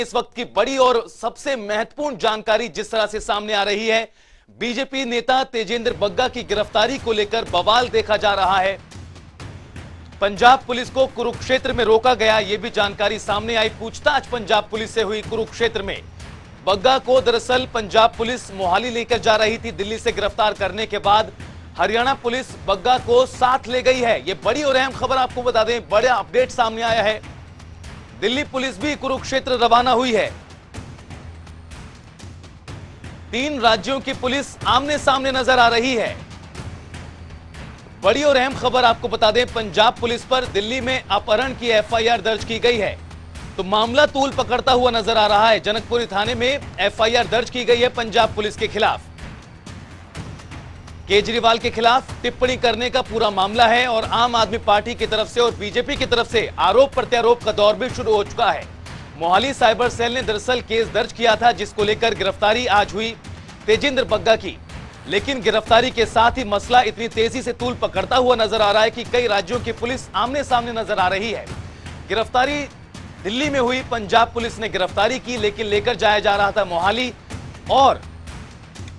इस वक्त की बड़ी और सबसे महत्वपूर्ण जानकारी जिस तरह से सामने आ रही है, बीजेपी नेता तेजेंद्र बग्गा की गिरफ्तारी को लेकर बवाल देखा जा रहा है। पंजाब पुलिस को कुरुक्षेत्र में रोका गया, यह भी जानकारी सामने आई। पूछताछ पंजाब पुलिस से हुई कुरुक्षेत्र में। बग्गा को दरअसल पंजाब पुलिस मोहाली लेकर जा रही थी। दिल्ली से गिरफ्तार करने के बाद हरियाणा पुलिस बग्गा को साथ ले गई है। यह बड़ी और अहम खबर आपको बता दें, बड़ा अपडेट सामने आया है। दिल्ली पुलिस भी कुरुक्षेत्र रवाना हुई है। 3 राज्यों की पुलिस आमने सामने नजर आ रही है। बड़ी और अहम खबर आपको बता दें, पंजाब पुलिस पर दिल्ली में अपहरण की एफआईआर दर्ज की गई है। तो मामला तूल पकड़ता हुआ नजर आ रहा है। जनकपुरी थाने में एफआईआर दर्ज की गई है पंजाब पुलिस के खिलाफ। केजरीवाल के खिलाफ टिप्पणी करने का पूरा मामला है और आम आदमी पार्टी की तरफ से और बीजेपी की तरफ से आरोप प्रत्यारोप का दौर भी शुरू हो चुका है। मोहाली साइबर सेल ने दरअसल केस दर्ज किया था, जिसको लेकर गिरफ्तारी आज हुई तेजेंद्र बग्गा की। लेकिन गिरफ्तारी के साथ ही मसला इतनी तेजी से तूल पकड़ता हुआ नजर आ रहा है कि कई राज्यों की पुलिस आमने सामने नजर आ रही है। गिरफ्तारी दिल्ली में हुई, पंजाब पुलिस ने गिरफ्तारी की, लेकिन लेकर जाया जा रहा था मोहाली। और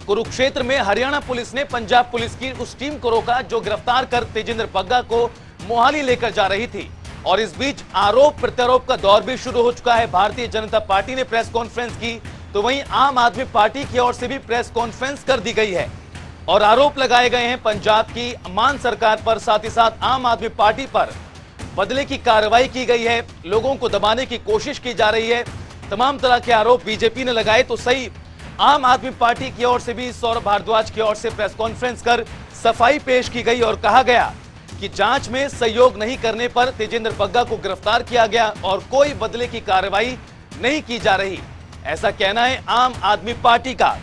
कुरुक्षेत्र में हरियाणा पुलिस ने पंजाब पुलिस की उस टीम को रोका जो गिरफ्तार कर तेजेंद्र बग्गा को मोहाली लेकर जा रही थी। और इस बीच आरोप प्रत्यारोप का दौर भी शुरू हो चुका है। भारतीय जनता पार्टी ने प्रेस कॉन्फ्रेंस की, तो वहीं आम आदमी पार्टी की ओर से भी प्रेस कॉन्फ्रेंस कर दी गई है और आरोप लगाए गए हैं पंजाब की मान सरकार पर, साथ ही साथ आम आदमी पार्टी पर बदले की कार्रवाई की गई है। लोगों को दबाने की कोशिश की जा रही है। तमाम तरह के आरोप बीजेपी ने लगाए, तो सही आम आदमी पार्टी की ओर से भी सौरभ भारद्वाज की ओर से प्रेस कॉन्फ्रेंस कर सफाई पेश की गई और कहा गया कि जांच में सहयोग नहीं करने पर तेजेंद्र बग्गा को गिरफ्तार किया गया और कोई बदले की कार्रवाई नहीं की जा रही, ऐसा कहना है आम आदमी पार्टी का।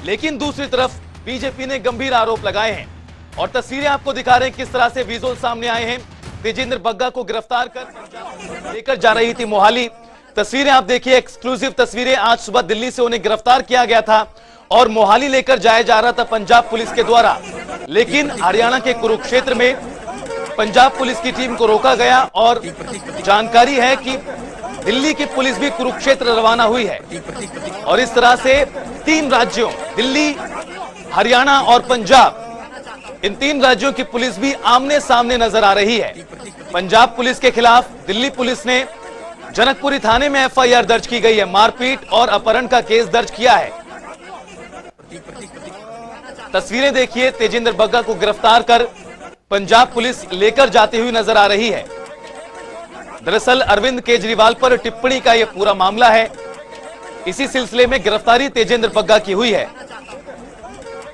लेकिन दूसरी तरफ बीजेपी ने गंभीर आरोप लगाए हैं और तस्वीरें आपको दिखा रहे हैं किस तरह से विजुअल सामने आए हैं। तेजेंद्र बग्गा को गिरफ्तार कर लेकर जा रही थी मोहाली। तस्वीरें आप देखिए, एक्सक्लूसिव तस्वीरें। आज सुबह दिल्ली से उन्हें गिरफ्तार किया गया था और मोहाली लेकर जाया जा रहा था पंजाब पुलिस के द्वारा। लेकिन हरियाणा के कुरुक्षेत्र में पंजाब पुलिस की टीम को रोका गया और जानकारी है कि दिल्ली की पुलिस भी कुरुक्षेत्र रवाना हुई है। और इस तरह से 3 राज्यों दिल्ली, हरियाणा और पंजाब, इन 3 राज्यों की पुलिस भी आमने सामने नजर आ रही है। पंजाब पुलिस के खिलाफ दिल्ली पुलिस ने जनकपुरी थाने में एफआईआर दर्ज की गई है। मारपीट और अपहरण का केस दर्ज किया है। तस्वीरें देखिए, तेजेंद्र बग्गा को गिरफ्तार कर पंजाब पुलिस लेकर जाती हुई नजर आ रही है। दरअसल अरविंद केजरीवाल पर टिप्पणी का यह पूरा मामला है। इसी सिलसिले में गिरफ्तारी तेजेंद्र बग्गा की हुई है।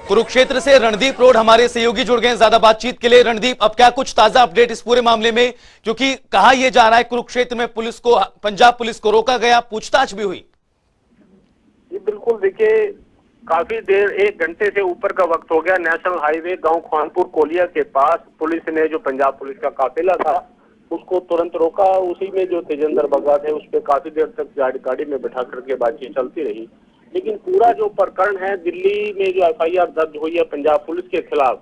कुरुक्षेत्र से रणदीप रोड हमारे सहयोगी जुड़ गए ज्यादा बातचीत के लिए। रणदीप, अब क्या कुछ ताजा अपडेट इस पूरे मामले में, क्योंकि कहा यह जा रहा है कुरुक्षेत्र में पुलिस को, पंजाब पुलिस को रोका गया, पूछताछ भी हुई। जी बिल्कुल, देखिए काफी देर, 1 घंटे से ऊपर का वक्त हो गया। नेशनल हाईवे गांव खानपुर कोलिया के पास पुलिस ने जो पंजाब पुलिस का काफिला था उसको तुरंत रोका। उसी में जो तेजेंद्र बग्गा थे उस पर काफी देर तक गाड़ी में बैठा करके बातचीत चलती रही। लेकिन पूरा जो प्रकरण है, दिल्ली में जो एफआईआर दर्ज हुई है पंजाब पुलिस के खिलाफ,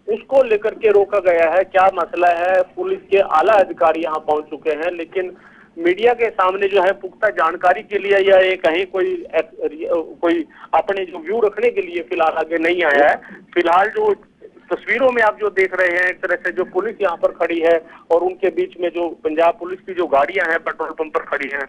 उसको लेकर के रोका गया है। क्या मसला है, पुलिस के आला अधिकारी यहाँ पहुंच चुके हैं, लेकिन मीडिया के सामने जो है पुख्ता जानकारी के लिए या ये कहीं कोई अपने जो व्यू रखने के लिए फिलहाल आगे नहीं आया है। फिलहाल जो तस्वीरों में आप जो देख रहे हैं, एक तरह से जो पुलिस यहाँ पर खड़ी है और उनके बीच में जो पंजाब पुलिस की जो गाड़ियां हैं पेट्रोल पंप पर खड़ी हैं,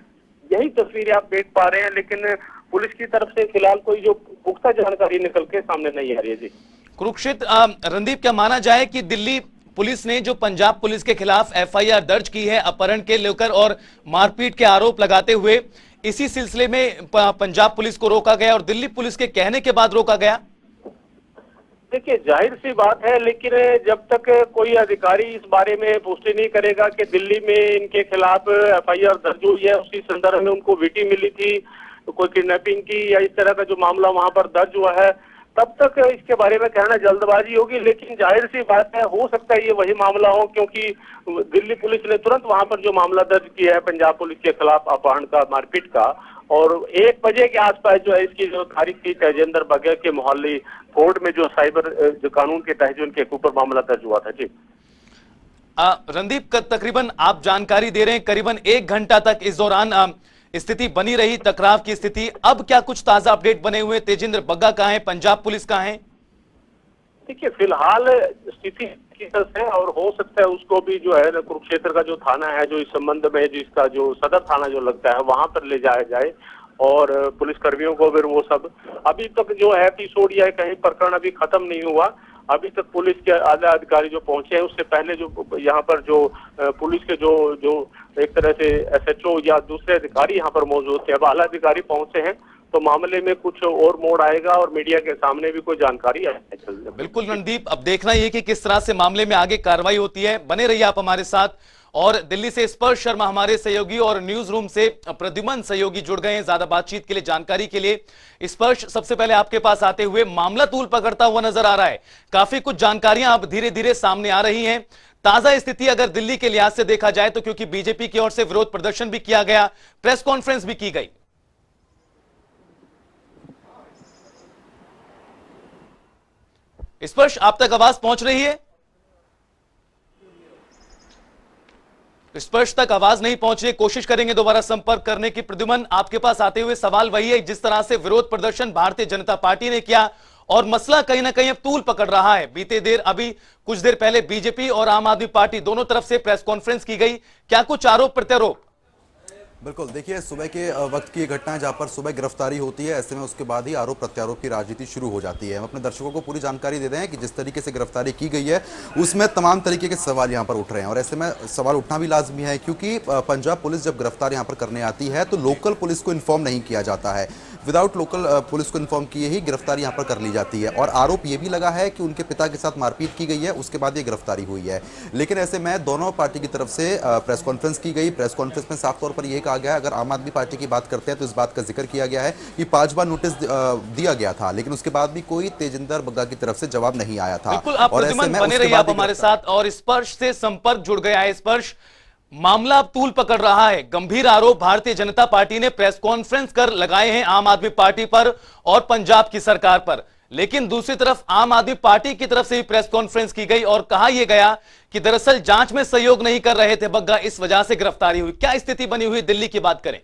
यही तस्वीरें आप देख पा रहे हैं। लेकिन पुलिस की तरफ से फिलहाल कोई जो पुख्ता जानकारी निकल के सामने नहीं आ रही है। जी कुरुक्षेत्र, रणदीप, क्या माना जाए कि दिल्ली पुलिस ने जो पंजाब पुलिस के खिलाफ एफआईआर दर्ज की है अपहरण के लेकर और मारपीट के आरोप लगाते हुए, इसी सिलसिले में पंजाब पुलिस को रोका गया और दिल्ली पुलिस के कहने के बाद रोका गया? देखिए जाहिर सी बात है, लेकिन जब तक कोई अधिकारी इस बारे में पुष्टि नहीं करेगा कि दिल्ली में इनके खिलाफ एफआईआर दर्ज हुई है, उसी संदर्भ में उनको वीटी मिली थी, तो कोई किडनैपिंग की या इस तरह का जो मामला वहां पर दर्ज हुआ है, तब तक इसके बारे में कहना जल्दबाजी होगी। लेकिन जाहिर सी बात है, हो सकता है ये वही मामला हो, क्योंकि दिल्ली पुलिस ने तुरंत वहां पर जो मामला दर्ज किया है पंजाब पुलिस के खिलाफ अपहरण का, मारपीट का, और 1 बजे के आसपास जो है इसकी जो तारीख थी तेजेंद्र बग्गा के मोहाली कोर्ट में जो साइबर जो कानून के तहत जो उनके ऊपर मामला दर्ज हुआ था। जी रणदीप, तकरीबन आप जानकारी दे रहे हैं करीबन 1 घंटा तक इस दौरान स्थिति बनी रही, टकराव की स्थिति। अब क्या कुछ ताजा अपडेट बने हुए? तेजिंदर बग्गा कहां है, पंजाब पुलिस कहां है? देखिए, फिलहाल स्थिति की तरफ है और हो सकता है उसको भी जो है ना कुरुक्षेत्र का जो थाना है, जो इस संबंध में जो इसका जो सदर थाना जो लगता है वहां पर ले जाया जाए और पुलिस कर्मियों को फिर वो सब, अभी तक जो है एपिसोड या कहीं प्रकरण अभी खत्म नहीं हुआ। अभी तक पुलिस के आला अधिकारी जो पहुंचे हैं, उससे पहले जो यहाँ पर जो पुलिस के जो जो एक तरह से एसएचओ या दूसरे अधिकारी यहाँ पर मौजूद थे, अब आला अधिकारी पहुंचे हैं तो मामले में कुछ और मोड़ आएगा और मीडिया के सामने भी कोई जानकारी आएगी। बिल्कुल रणदीप, अब देखना यह कि किस तरह से मामले में आगे कार्रवाई होती है। बने रहिए आप हमारे साथ। और दिल्ली से स्पर्श शर्मा हमारे सहयोगी और न्यूज रूम से प्रद्युमन सहयोगी जुड़ गए हैं ज्यादा बातचीत के लिए, जानकारी के लिए। स्पर्श, सबसे पहले आपके पास आते हुए, मामला तूल पकड़ता हुआ नजर आ रहा है, काफी कुछ जानकारियां अब धीरे धीरे सामने आ रही हैं। ताजा स्थिति अगर दिल्ली के लिहाज से देखा जाए तो, क्योंकि बीजेपी की ओर से विरोध प्रदर्शन भी किया गया, प्रेस कॉन्फ्रेंस भी की गई। स्पर्श, आप तक आवाज पहुंच रही है? स्पर्श तक आवाज नहीं पहुंची, कोशिश करेंगे दोबारा संपर्क करने की। प्रद्युमन, आपके पास आते हुए सवाल वही है, जिस तरह से विरोध प्रदर्शन भारतीय जनता पार्टी ने किया और मसला कहीं ना कहीं अब तूल पकड़ रहा है। बीते देर, अभी कुछ देर पहले बीजेपी और आम आदमी पार्टी दोनों तरफ से प्रेस कॉन्फ्रेंस की गई, क्या कुछ आरोप प्रत्यारोप? बिल्कुल, देखिए सुबह के वक्त की घटना है जहां पर सुबह गिरफ्तारी होती है, ऐसे में उसके बाद ही आरोप प्रत्यारोप की राजनीति शुरू हो जाती है। हम अपने दर्शकों को पूरी जानकारी दे रहे हैं कि जिस तरीके से गिरफ्तारी की गई है उसमें तमाम तरीके के सवाल यहां पर उठ रहे हैं और ऐसे में सवाल उठना भी लाजमी है, क्योंकि पंजाब पुलिस जब गिरफ्तार यहां पर करने आती है तो लोकल पुलिस को इन्फॉर्म नहीं किया जाता है। विदाउट लोकल पुलिस को इन्फॉर्म किए ही गिरफ्तारी यहां पर कर ली जाती है और आरोप यह भी लगा है कि उनके पिता के साथ मारपीट की गई है, उसके बाद ये गिरफ्तारी हुई है। लेकिन ऐसे में दोनों पार्टी की तरफ से प्रेस कॉन्फ्रेंस की गई। प्रेस कॉन्फ्रेंस में साफ तौर पर यह कहा गया, अगर आम आदमी पार्टी की बात करते हैं तो इस बात का जिक्र किया गया है कि 5 बार नोटिस दिया गया था, लेकिन उसके बाद भी कोई तेजिंदर बग्गा की तरफ से जवाब नहीं आया था। बिल्कुल, आप बने रहिए आप हमारे साथ। और स्पर्श से संपर्क जुड़ गया है। स्पर्श, मामला अब तूल पकड़ रहा है, गंभीर आरोप भारतीय जनता पार्टी ने प्रेस कॉन्फ्रेंस कर लगाए हैं आम आदमी पार्टी पर और पंजाब की सरकार पर, लेकिन दूसरी तरफ आम आदमी पार्टी की तरफ से भी प्रेस कॉन्फ्रेंस की गई और कहा यह गया कि दरअसल जांच में सहयोग नहीं कर रहे थे बग्गा, इस वजह से गिरफ्तारी हुई। क्या स्थिति बनी हुई दिल्ली की बात करें?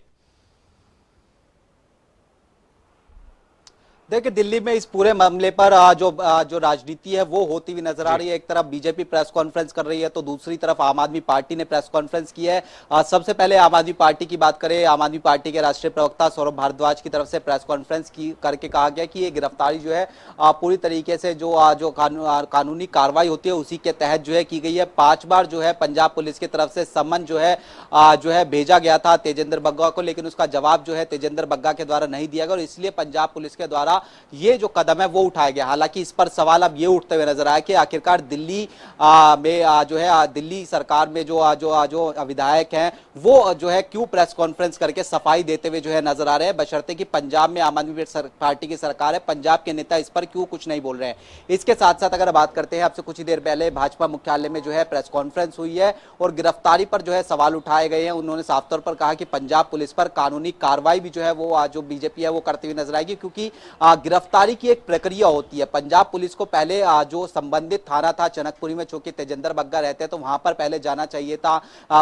देखिए, दिल्ली में इस पूरे मामले पर जो राजनीति है वो होती हुई नजर आ रही है। एक तरफ बीजेपी प्रेस कॉन्फ्रेंस कर रही है तो दूसरी तरफ आम आदमी पार्टी ने प्रेस कॉन्फ्रेंस की है। सबसे पहले आम आदमी पार्टी की बात करें, आम आदमी पार्टी के राष्ट्रीय प्रवक्ता सौरभ भारद्वाज की तरफ से प्रेस कॉन्फ्रेंस की करके कहा गया कि ये गिरफ्तारी जो है पूरी तरीके से जो कानूनी कार्रवाई होती है उसी के तहत जो है की गई है। 5 बार जो है पंजाब पुलिस की तरफ से सम्मन जो है भेजा गया था तेजिंदर बग्गा को, लेकिन उसका जवाब जो है तेजिंदर बग्गा के द्वारा नहीं दिया गया और इसलिए पंजाब पुलिस के द्वारा ये जो कदम है वो उठाया गया। हालांकि इस पर सवाल अब ये उठते हुए नजर आया कि आखिरकार दिल्ली में जो है दिल्ली सरकार में जो विधायक हैं वो जो है क्यों प्रेस कॉन्फ्रेंस करके सफाई देते हुए जो है नजर आ रहे हैं, बशर्ते कि पंजाब में आम आदमी पार्टी की सरकार है, पंजाब के नेता इस पर क्यों कुछ नहीं बोल रहे हैं। इसके साथ साथ अगर बात करते हैं, आपसे कुछ ही देर पहले भाजपा मुख्यालय में जो है प्रेस कॉन्फ्रेंस हुई है और गिरफ्तारी पर जो है सवाल उठाए गए हैं। उन्होंने साफ तौर पर कहा कि पंजाब पुलिस पर कानूनी कार्रवाई भी जो है वो जो बीजेपी है वो करती हुई नजर आएगी, क्योंकि गिरफ्तारी की एक प्रक्रिया होती है। पंजाब पुलिस को पहले जो संबंधित थाना था चनकपुरी में, चूंकि तेजिंदर बग्गा रहते हैं तो वहां पर पहले जाना चाहिए था।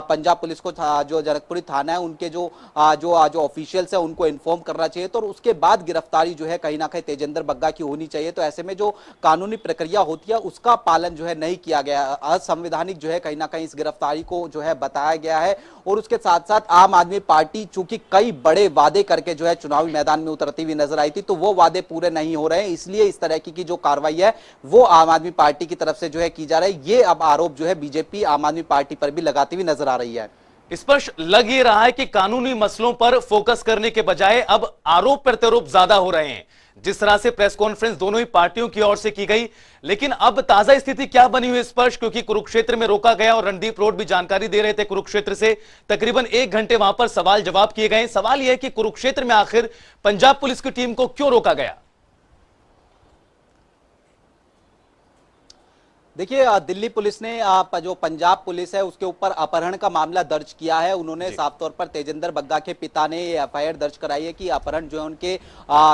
पंजाब पुलिस को जो जनकपुरी थाना है उनके जो ऑफिशियल्स है उनको इन्फॉर्म करना चाहिए तो उसके बाद गिरफ्तारी जो है कहीं ना कहीं तेजिंदर बग्गा की होनी चाहिए। तो ऐसे में जो कानूनी प्रक्रिया होती है उसका पालन जो है नहीं किया गया, असंवैधानिक जो है कहीं ना कहीं इस गिरफ्तारी को जो है बताया गया है। और उसके साथ साथ आम आदमी पार्टी चूंकि कई बड़े वादे करके जो है चुनावी मैदान में उतरती हुई नजर आई थी, तो वो वादे पूरे नहीं हो रहे हैं, इसलिए इस तरह की जो कार्रवाई है वो आम आदमी पार्टी की तरफ से जो है की जा रही है। ये अब आरोप जो है बीजेपी आम आदमी पार्टी पर भी लगाती हुई नजर आ रही है। स्पष्ट लग ये रहा है कि कानूनी मसलों पर फोकस करने के बजाय अब आरोप प्रत्यारोप ज्यादा हो रहे हैं, जिस तरह से प्रेस कॉन्फ्रेंस दोनों ही पार्टियों की ओर से की गई। लेकिन अब ताजा स्थिति क्या बनी हुई स्पर्श, क्योंकि कुरुक्षेत्र में रोका गया और रणदीप रोड भी जानकारी दे रहे थे कुरुक्षेत्र से तकरीबन 1 घंटे वहां पर सवाल जवाब किए गए। सवाल यह है कि कुरुक्षेत्र में आखिर पंजाब पुलिस की टीम को क्यों रोका गया? देखिए दिल्ली पुलिस ने जो पंजाब पुलिस है उसके ऊपर अपहरण का मामला दर्ज किया है। उन्होंने साफ तौर पर तेजिंदर बग्गा के पिता ने एफआईआर दर्ज कराई है कि अपहरण जो है उनके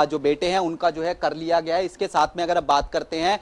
जो बेटे हैं उनका जो है कर लिया गया है। इसके साथ में अगर आप बात करते हैं,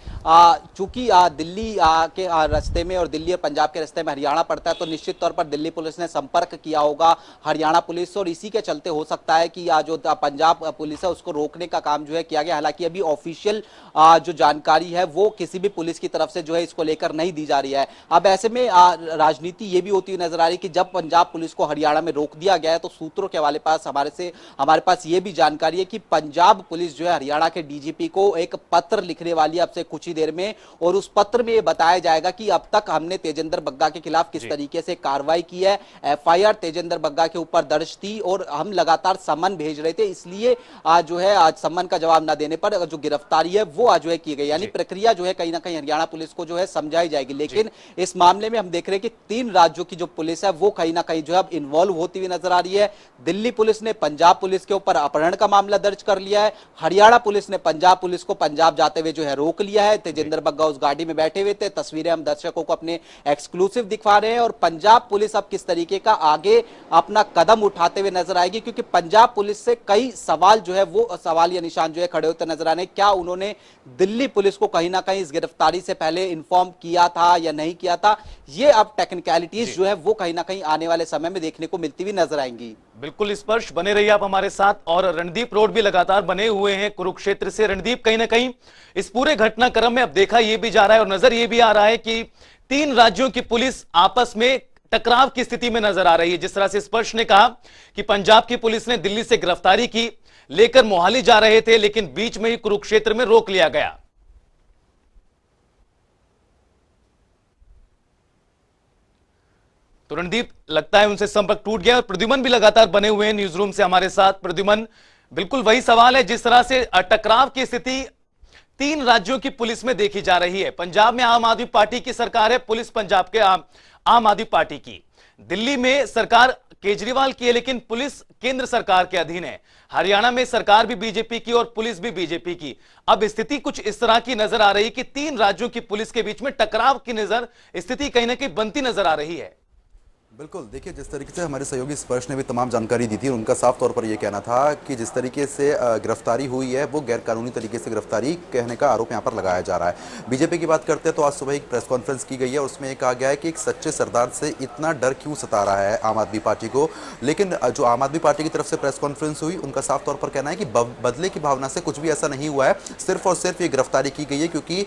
चूंकि दिल्ली के रास्ते में और दिल्ली और पंजाब के रास्ते में हरियाणा पड़ता है, तो निश्चित तौर पर दिल्ली पुलिस ने संपर्क किया होगा हरियाणा पुलिस, और इसी के चलते हो सकता है कि जो पंजाब पुलिस है उसको रोकने का काम जो है किया गया। हालांकि अभी ऑफिशियल जो जानकारी है वो किसी भी पुलिस की तरफ से जो है को लेकर नहीं दी जा रही है। अब ऐसे में राजनीति ये भी होती हुई नजर आ रही है कि जब पंजाब पुलिस को हरियाणा में रोक दिया गया है, तो सूत्रों के हवाले पास हमारे पास ये भी जानकारी है कि पंजाब पुलिस जो है हरियाणा के डीजीपी को एक पत्र लिखने वाली है अब से कुछ ही देर में, और उस पत्र में ये बताया जाएगा कि अब तक हमने तेजिंदर बग्गा के खिलाफ किस तरीके से कार्रवाई की है। एफआईआर तेजिंदर बग्गा के ऊपर दर्ज थी और हम लगातार सम्मन भेज रहे थे, इसलिए आज जो है आज सम्मन का जवाब न देने पर जो गिरफ्तारी है वो आज जो है की गई। यानी प्रक्रिया जो है कहीं ना कहीं हरियाणा पुलिस को जो है समझाई जाएगी। लेकिन इस मामले में हम देख रहे हैं कि 3 राज्यों की जो पुलिस है वो कहीं ना कहीं जो है अब इन्वॉल्व होती हुई नजर आ रही है। दिल्ली पुलिस ने पंजाब पुलिस के ऊपर अपहरण का मामला दर्ज कर लिया है। हरियाणा पुलिस ने पंजाब पुलिस को पंजाब जाते हुए जो है रोक लिया है। तेजिंदर बग्गा उस गाड़ी में बैठे हुए थे, तस्वीरें हम दर्शकों को अपने एक्सक्लूसिव दिखा रहे हैं। और पंजाब पुलिस अब किस तरीके का आगे अपना कदम उठाते हुए नजर आएगी, क्योंकि पंजाब पुलिस से कई सवाल जो है वो सवाल या निशान जो है खड़े होते नजर आने। क्या उन्होंने दिल्ली पुलिस को कहीं ना कहीं इस गिरफ्तारी से पहले इन्फॉर्म किया था या नहीं किया था, ये अब टेक्निकलिटीज जो है वो कहीं ना कहीं आने वाले समय में देखने को मिलती हुई नजर आएंगी। बिल्कुल स्पर्श, बने रहिए आप हमारे साथ। और रणदीप रोड भी लगातार बने हुए हैं कुरुक्षेत्र से। रणदीप, कहीं ना कहीं इस पूरे घटनाक्रम में अब देखा यह भी जा रहा है और नजर यह भी आ रहा है कि 3 राज्यों की पुलिस आपस में टकराव की स्थिति में नजर आ रही है। जिस तरह से स्पर्श ने कहा कि पंजाब की पुलिस ने दिल्ली से गिरफ्तारी की, लेकर मोहाली जा रहे थे, लेकिन बीच में ही कुरुक्षेत्र में रोक लिया गया। तो रणदीप, लगता है उनसे संपर्क टूट गया। और प्रद्युमन भी लगातार बने हुए हैं न्यूज रूम से हमारे साथ। प्रद्युमन, बिल्कुल वही सवाल है, जिस तरह से टकराव की स्थिति 3 राज्यों की पुलिस में देखी जा रही है। पंजाब में आम आदमी पार्टी की सरकार है, पुलिस पंजाब के आम आदमी पार्टी की। दिल्ली में सरकार केजरीवाल की है, लेकिन पुलिस केंद्र सरकार के अधीन है। हरियाणा में सरकार भी बीजेपी की और पुलिस भी बीजेपी की। अब स्थिति कुछ इस तरह की नजर आ रही है कि 3 राज्यों की पुलिस के बीच में टकराव की स्थिति कहीं ना कहीं बनती नजर आ रही है। बिल्कुल, देखिए जिस तरीके से हमारे सहयोगी स्पर्श ने भी तमाम जानकारी दी थी, उनका साफ तौर पर यह कहना था कि जिस तरीके से गिरफ्तारी हुई है वो गैर कानूनी तरीके से गिरफ्तारी कहने का आरोप यहाँ पर लगाया जा रहा है। बीजेपी की बात करते हैं तो आज सुबह एक प्रेस कॉन्फ्रेंस की गई है, उसमें यह कहा गया है कि एक सच्चे सरदार से इतना डर क्यों सता रहा है आम आदमी पार्टी को। लेकिन जो आम आदमी पार्टी की तरफ से प्रेस कॉन्फ्रेंस हुई, उनका साफ तौर पर कहना है कि बदले की भावना से कुछ भी ऐसा नहीं हुआ है, सिर्फ और सिर्फ ये गिरफ्तारी की गई है क्योंकि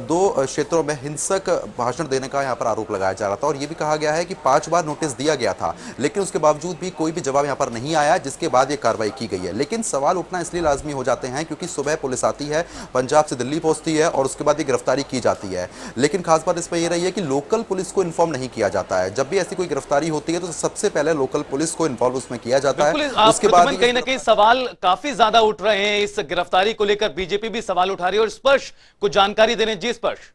2 क्षेत्रों में हिंसक भाषण देने का यहाँ पर आरोप लगाया जा रहा था। और ये भी कहा गया है कि 5 बार नोटिस दिया गया था, लेकिन उसके बावजूद भी कोई भी जवाब यहां पर नहीं आया, जिसके बाद यह कार्रवाई की गई है। लेकिन सवाल उठना इसलिए लाजमी हो जाते हैं क्योंकि सुबह पुलिस आती है, पंजाब से दिल्ली पहुंचती है और उसके बाद ये गिरफ्तारी की जाती है। लेकिन खास बात इसमें यह रही है कि लोकल पुलिस को इन्फॉर्म नहीं किया जाता है। जब भी ऐसी कोई गिरफ्तारी होती है तो सबसे पहले लोकल पुलिस को इन्वॉल्व उसमें किया जाता है। उसके बाद कहीं ना कहीं सवाल काफी ज्यादा उठ रहे हैं इस गिरफ्तारी को लेकर। बीजेपी भी सवाल उठा रही है। और स्पर्श कुछ जानकारी देने। जी स्पर्श।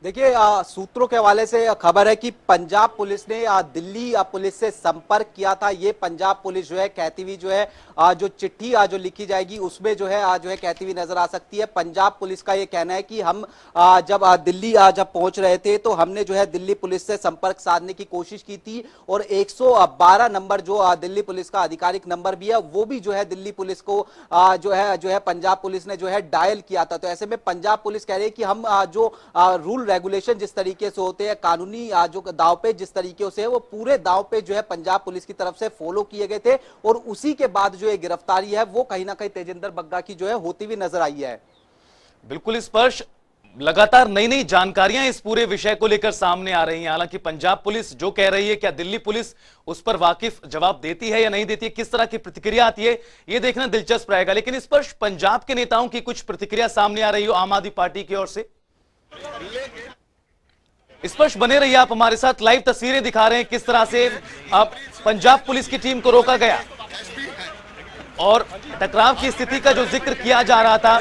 देखिए सूत्रों के हवाले से खबर है कि पंजाब पुलिस ने दिल्ली पुलिस से संपर्क किया था। ये पंजाब पुलिस जो है कहती हुई जो है जो चिट्ठी जो लिखी जाएगी उसमें जो है कहती हुई नजर आ सकती है। पंजाब पुलिस का ये कहना है कि हम जब दिल्ली जब पहुंच रहे थे तो हमने जो है दिल्ली पुलिस से संपर्क साधने की कोशिश की थी और 112 नंबर जो दिल्ली पुलिस का आधिकारिक नंबर भी है वो भी जो है दिल्ली पुलिस को जो है पंजाब पुलिस ने जो है डायल किया था। तो ऐसे में पंजाब पुलिस कह रही है कि हम जो रूल रेगुलेशन जिस तरीके से होते हैं, कानूनी जो दाव पे जिस तरीके से है, वो पूरे दाव पे जो है पंजाब पुलिस की तरफ से फॉलो किए गए थे और उसी के बाद जो ये गिरफ्तारी है वो कहीं ना कहीं तेजिंदर बग्गा की जो है होती हुई नजर आई है। बिल्कुल स्पर्श, लगातार नई नई जानकारियां इस पूरे विषय को लेकर सामने आ रही हैं। हालांकि पंजाब पुलिस जो कह रही है, क्या दिल्ली पुलिस उस पर वाकिफ जवाब देती है या नहीं देती है, किस तरह की प्रतिक्रिया आती है, यह देखना दिलचस्प रहेगा। लेकिन इस पर पंजाब के नेताओं की कुछ प्रतिक्रिया सामने आ रही हो आम आदमी पार्टी की ओर से। स्पर्श, बने रहिए आप हमारे साथ। लाइव तस्वीरें दिखा रहे हैं किस तरह से पंजाब पुलिस की टीम को रोका गया। और टकराव की स्थिति का जो जिक्र किया जा रहा था,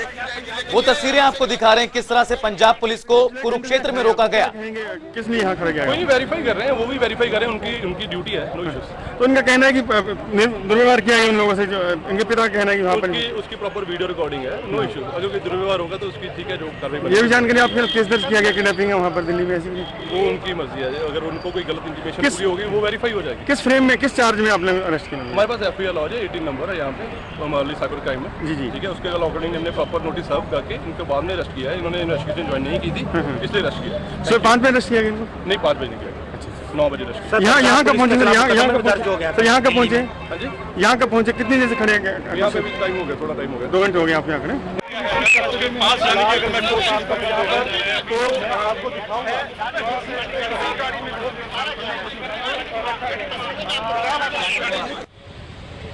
वो तस्वीरें आपको दिखा रहे हैं किस तरह से पंजाब पुलिस को कुरुक्षेत्र में रोका गया। किसने यहाँ खड़ा किया? वही वेरीफाई कर रहे हैं, वो भी वेरीफाई कर रहे हैं, उनकी ड्यूटी है, नो इश्यूज। तो इनका कहना है कि दुर्व्यवहार किया है उन लोगों से, जो इनके पिता का कहना है कि वहाँ पर उसकी प्रॉपर वीडियो रिकॉर्डिंग है, नो इश्यूज। अगर कोई दुर्व्यवहार होगा तो उसकी ठीक है, जो कार्रवाई। ये भी जानकारी आपके केस दर्ज किया गया किडनैपिंग है वहाँ पर दिल्ली में, ऐसी वो उनकी मर्जी है, अगर उनको कोई गलत इंटीमेशन पूरी होगी वो वेरीफाई हो जाएगी। किस फ्रेम में, किस चार्ज में आपने अरेस्ट किया? हमारे पास FIR लॉज है, 18 नंबर है यहाँ पे मोहाली साइबर क्राइम में। जी जी, ठीक है, उसके अकॉर्डिंग हमने प्रॉपर नोटिस सर्व करके इनको बाद में अरेस्ट किया है। इन्होंने इन्वेस्टिगेशन ज्वाइन नहीं की थी, इसलिए अरेस्ट किया। सर 5 बजे अरेस्ट किया गया? नहीं, 5 बजे नहीं किया, 9 बजे अरेस्ट किया। यहाँ कब पहुँचे सर? यहाँ कब पहुँचे? हाँ जी, यहाँ कब पहुँचे? कितनी देर से खड़े हैं? यहाँ पे भी टाइम हो गया, थोड़ा टाइम हो गया, 2 घंटे हो गए आप यहाँ खड़े।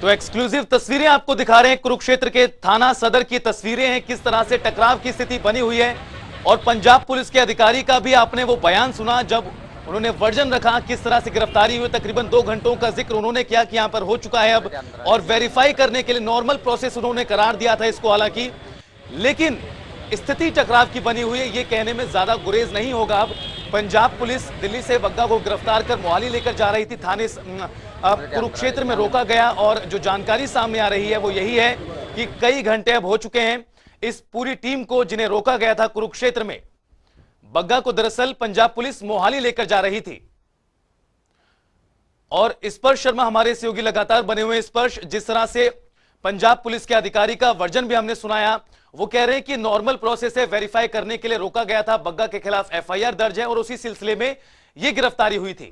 तो एक्सक्लूसिव तस्वीरें आपको दिखा रहे हैं, कुरुक्षेत्र के थाना सदर की तस्वीरें हैं, किस तरह से टकराव की स्थिति बनी हुई है। और पंजाब पुलिस के अधिकारी का भी आपने वो बयान सुना जब उन्होंने वर्जन रखा किस तरह से गिरफ्तारी हुई। तकरीबन 2 घंटों का जिक्र उन्होंने किया कि यहां पर हो चुका है अब, और वेरीफाई करने के लिए नॉर्मल प्रोसेस उन्होंने करार दिया था इसको। हालांकि लेकिन स्थिति टकराव की बनी हुई है, ये कहने में ज्यादा गुरेज नहीं होगा। अब पंजाब पुलिस दिल्ली से बग्गा को गिरफ्तार कर मोहाली लेकर जा रही थी, थाने कुरुक्षेत्र में रोका गया। और जो जानकारी सामने आ रही है वो यही है कि कई घंटे अब हो चुके हैं इस पूरी टीम को जिन्हें रोका गया था कुरुक्षेत्र में। बग्गा को दरअसल पंजाब पुलिस मोहाली लेकर जा रही थी। और स्पर्श शर्मा हमारे सहयोगी लगातार बने हुए। स्पर्श, जिस तरह से पंजाब पुलिस के अधिकारी का वर्जन भी हमने सुनाया, वो कह रहे हैं कि नॉर्मल प्रोसेस है, वेरीफाई करने के लिए रोका गया था, बग्गा के खिलाफ FIR दर्ज है और उसी सिलसिले में यह गिरफ्तारी हुई थी।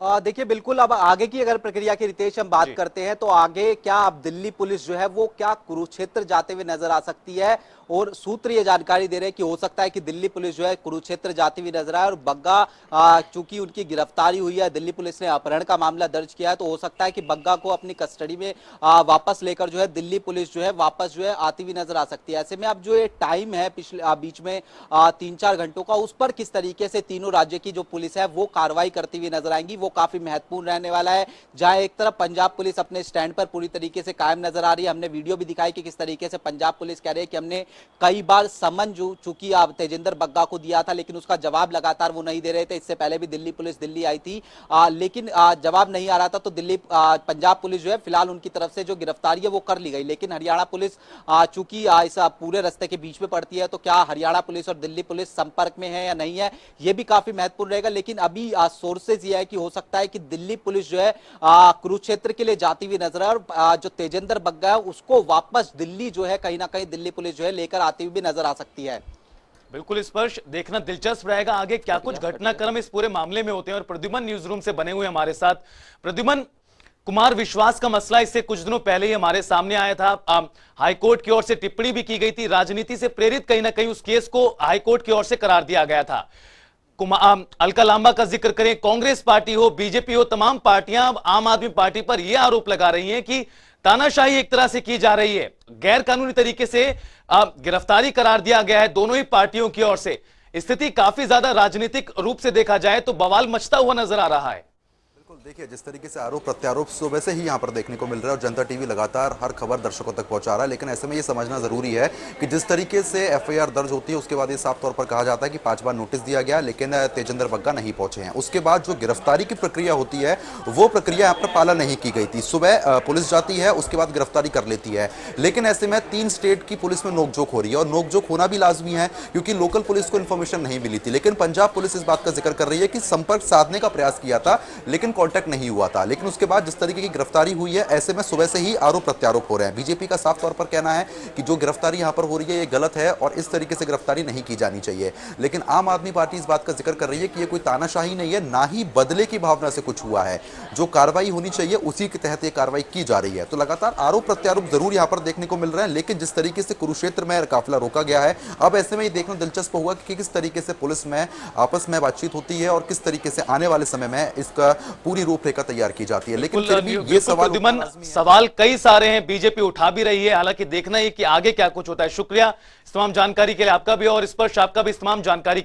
देखिए बिल्कुल, अब आगे की अगर प्रक्रिया की रितेश हम बात करते हैं तो आगे क्या अब दिल्ली पुलिस जो है वो क्या कुरुक्षेत्र जाते हुए नजर आ सकती है? और सूत्र ये जानकारी दे रहे हैं कि हो सकता है कि दिल्ली पुलिस जो है कुरुक्षेत्र जाती हुई नजर आए। और बग्गा चूंकि उनकी गिरफ्तारी हुई है, दिल्ली पुलिस ने अपहरण का मामला दर्ज किया है, तो हो सकता है कि बग्गा को अपनी कस्टडी में वापस लेकर जो है दिल्ली पुलिस जो है वापस जो है आती हुई नजर आ सकती है। ऐसे में अब जो ये टाइम है पिछले बीच में 3-4 घंटों का, उस पर किस तरीके से तीनों राज्य की जो पुलिस है वो कार्रवाई करती हुई नजर आएंगी, वो काफी महत्वपूर्ण रहने वाला है। जहां एक तरफ पंजाब पुलिस अपने स्टैंड पर पूरी तरीके से कायम नजर आ रही है। हमने वीडियो भी दिखाई कि किस तरीके से पंजाब पुलिस कह रही है कि हमने कई बार समन चूंकि आप तेजिंदर बग्गा को दिया था, लेकिन उसका जवाब लगातार वो नहीं दे रहे थे। इससे पहले भी दिल्ली पुलिस दिल्ली आई थी, लेकिन जवाब नहीं आ रहा था, तो पंजाब पुलिस जो है फिलहाल उनकी तरफ से जो गिरफ्तारी है वो कर ली गई। लेकिन हरियाणा पुलिस चूंकि इस पूरे रास्ते के बीच में पड़ती है, तो क्या हरियाणा पुलिस और दिल्ली पुलिस संपर्क में है या नहीं है, ये भी काफी महत्वपूर्ण रहेगा। लेकिन अभी सोर्सेज ये है कि हो सकता है कि दिल्ली पुलिस जो है कुरुक्षेत्र के लिए जाती हुई नजर है, और जो तेजिंदर बग्गा है उसको वापस दिल्ली जो है कहीं ना कहीं दिल्ली पुलिस जो है लेकर आती हुई भी नजर आ सकती है। बिल्कुल स्पर्श, देखना दिलचस्प रहेगा आगे क्या कुछ घटनाक्रम इस पूरे मामले में होते हैं। और प्रद्युमन न्यूज रूम से बने हुए हमारे साथ। प्रद्युमन, कुमार विश्वास का मसला इससे कुछ दिनों पहले ही हमारे सामने आया था, हाईकोर्ट की ओर से टिप्पणी भी की गई थी, राजनीति से प्रेरित कहीं ना कहीं उस केस को हाईकोर्ट की ओर से करार दिया गया था। अलका लांबा का जिक्र करें, कांग्रेस पार्टी हो, बीजेपी हो, तमाम पार्टियां अब आम आदमी पार्टी पर यह आरोप लगा रही हैं कि तानाशाही एक तरह से की जा रही है, गैर कानूनी तरीके से गिरफ्तारी करार दिया गया है दोनों ही पार्टियों की ओर से। स्थिति काफी ज्यादा राजनीतिक रूप से देखा जाए तो बवाल मचता हुआ नजर आ रहा है। देखिए, जिस तरीके से आरोप प्रत्यारोप सुबह से ही यहाँ पर देखने को मिल रहा है और जनता टीवी लगातार हर खबर दर्शकों तक पहुंचा रहा है, लेकिन ऐसे में ये समझना जरूरी है कि जिस तरीके से FIR दर्ज होती है उसके बाद ये साफ तौर पर कहा जाता है कि 5 बार नोटिस दिया गया, लेकिन तेजिंदर बग्गा नहीं पहुंचे हैं। उसके बाद जो गिरफ्तारी की प्रक्रिया होती है वो प्रक्रिया यहाँ पर पालन नहीं की गई थी। सुबह पुलिस जाती है, उसके बाद गिरफ्तारी कर लेती है, लेकिन ऐसे में 3 स्टेट की पुलिस में नोकझोंक हो रही है और नोकझोंक होना भी लाजमी है क्योंकि लोकल पुलिस को इन्फॉर्मेशन नहीं मिली थी। लेकिन पंजाब पुलिस इस बात का जिक्र कर रही है कि संपर्क साधने का प्रयास किया था लेकिन कॉन्टैक्ट नहीं हुआ था। लेकिन उसके बाद जिस तरीके की गिरफ्तारी हुई है, ऐसे में सुबह से ही आरोप प्रत्यारोप हो रहे हैं। बीजेपी का साफ तौर पर कहना है कि जो गिरफ्तारी यहां पर हो रही है ये गलत है और इस तरीके से गिरफ्तारी नहीं की जानी चाहिए। लेकिन आम आदमी पार्टी इस बात का जिक्र कर रही है कि ये कोई तानाशाही नहीं है, ना ही बदले की भावना से कुछ हुआ है। जो कार्रवाई होनी चाहिए उसी के तहत ये कार्रवाई की जा रही है। तो लगातार आरोप प्रत्यारोप जरूर यहां पर देखने को मिल रहे हैं, लेकिन जिस तरीके से कुरुक्षेत्र में काफिला रोका गया है, अब ऐसे में ये देखना दिलचस्प हुआ कि किस तरीके से पुलिस में आपस में बातचीत होती है और किस तरीके से आने वाले समय में इसका पूरी रूपरेखा तैयार की जाती है। लेकिन फिर भी ये सवाल कई सारे हैं, बीजेपी उठा भी रही है, हालांकि देखना है कि आगे क्या कुछ होता है। शुक्रिया इस तमाम जानकारी के लिए आपका भी और स्पर्श आपका भी इस तमाम जानकारी